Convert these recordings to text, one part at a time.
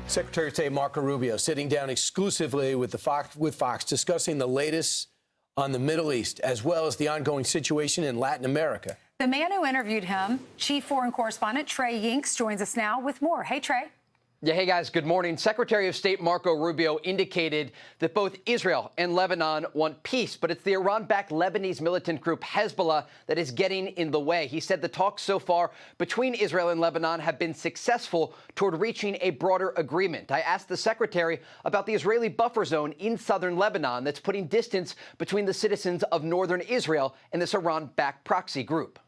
Secretary of State Marco Rubio sitting down exclusively with Fox, discussing the latest on the Middle East, as well as the ongoing situation in Latin America. The man who interviewed him, Chief Foreign Correspondent Trey Yingst, joins us now with more. Hey, Trey. Yeah, hey guys, good morning. Secretary of State Marco Rubio indicated that both Israel and Lebanon want peace, but it's the Iran-backed Lebanese militant group Hezbollah that is getting in the way. He said the talks so far between Israel and Lebanon have been successful toward reaching a broader agreement. I asked the secretary about the Israeli buffer zone in southern Lebanon that's putting distance between the citizens of northern Israel and this Iran-backed proxy group.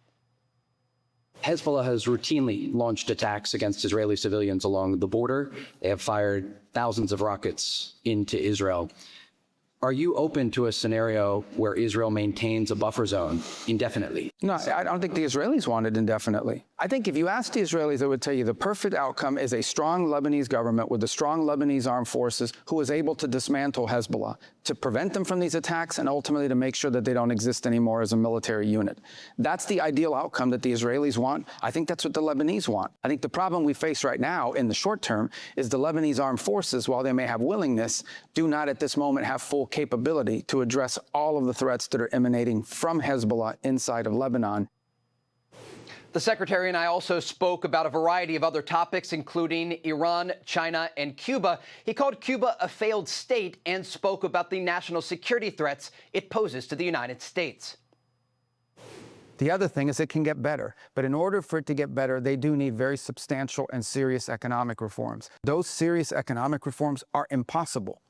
Hezbollah has routinely launched attacks against Israeli civilians along the border. They have fired thousands of rockets into Israel. Are you open to a scenario where Israel maintains a buffer zone indefinitely? No, I don't think the Israelis want it indefinitely. I think if you ask the Israelis, they would tell you the perfect outcome is a strong Lebanese government with a strong Lebanese armed forces who is able to dismantle Hezbollah, to prevent them from these attacks and ultimately to make sure that they don't exist anymore as a military unit. That's the ideal outcome that the Israelis want. I think that's what the Lebanese want. I think the problem we face right now in the short term is the Lebanese armed forces, while they may have willingness, do not at this moment have full capability to address all of the threats that are emanating from Hezbollah inside of Lebanon. The secretary and I also spoke about a variety of other topics, including Iran, China, and Cuba. He called Cuba a failed state and spoke about the national security threats it poses to the United States. The other thing is it can get better. But in order for it to get better, they do need very substantial and serious economic reforms. Those serious economic reforms are impossible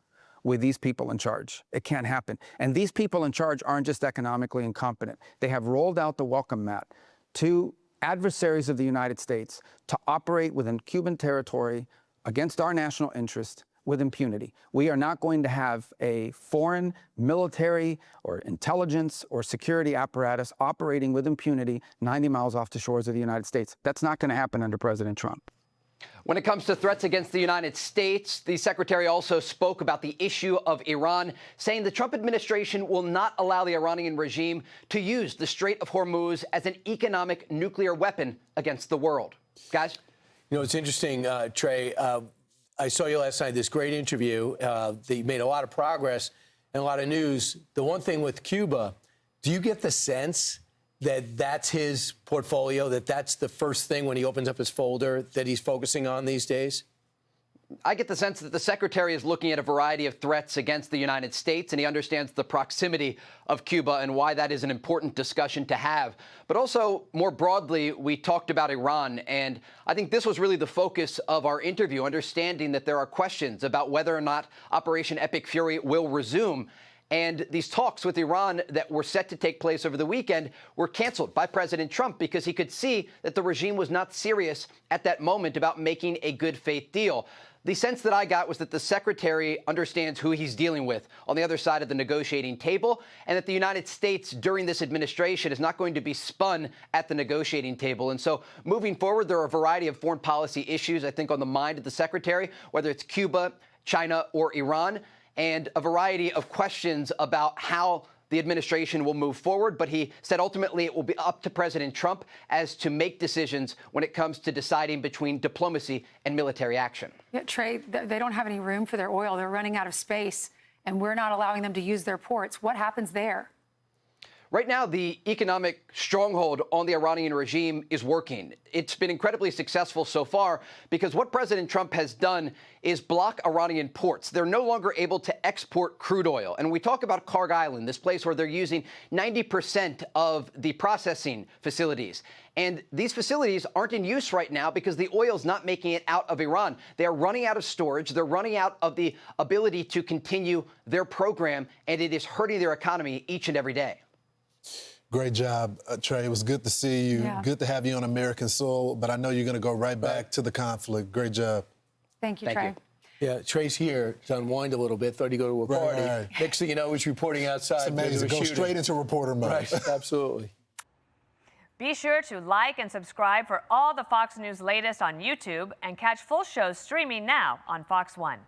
with these people in charge. It can't happen. And these people in charge aren't just economically incompetent. They have rolled out the welcome mat to adversaries of the United States to operate within Cuban territory against our national interest with impunity. We are not going to have a foreign military or intelligence or security apparatus operating with impunity 90 miles off the shores of the United States. That's not going to happen under President Trump. When it comes to threats against the United States, the secretary also spoke about the issue of Iran, saying the Trump administration will not allow the Iranian regime to use the Strait of Hormuz as an economic nuclear weapon against the world. Guys? You know, it's interesting, Trey. I saw you last night, this great interview. That you made a lot of progress and a lot of news. The one thing with Cuba, do you get the sense that that's his portfolio, that that's the first thing when he opens up his folder that he's focusing on these days? I get the sense that the secretary is looking at a variety of threats against the United States, and he understands the proximity of Cuba and why that is an important discussion to have. But also, more broadly, we talked about Iran, and I think this was really the focus of our interview, understanding that there are questions about whether or not Operation Epic Fury will resume. And these talks with Iran that were set to take place over the weekend were canceled by President Trump because he could see that the regime was not serious at that moment about making a good faith deal. The sense that I got was that the secretary understands who he's dealing with on the other side of the negotiating table, and that the United States during this administration is not going to be spun at the negotiating table. And so moving forward, there are a variety of foreign policy issues, I think, on the mind of the secretary, whether it's Cuba, China, or Iran, and a variety of questions about how the administration will move forward. But he said ultimately it will be up to President Trump as to make decisions when it comes to deciding between diplomacy and military action. Yeah, Trey, they don't have any room for their oil. They're running out of space, and we're not allowing them to use their ports. What happens there? Right now, the economic stronghold on the Iranian regime is working. It's been incredibly successful so far because what President Trump has done is block Iranian ports. They're no longer able to export crude oil. And we talk about Karg Island, this place where they're using 90% of the processing facilities. And these facilities aren't in use right now because the oil's not making it out of Iran. They're running out of storage. They're running out of the ability to continue their program, and it is hurting their economy each and every day. Great job, Trey. It was good to see you. Yeah. Good to have you on American soil, but I know you're going to go right back to the conflict. Great job. Thank you, Trey. Yeah, Trey's here to unwind a little bit. Thought he'd go to a party. Right. Next thing you know, he's reporting outside. It's amazing. Go straight into reporter mode. Right, absolutely. Be sure to like and subscribe for all the Fox News latest on YouTube and catch full shows streaming now on Fox One.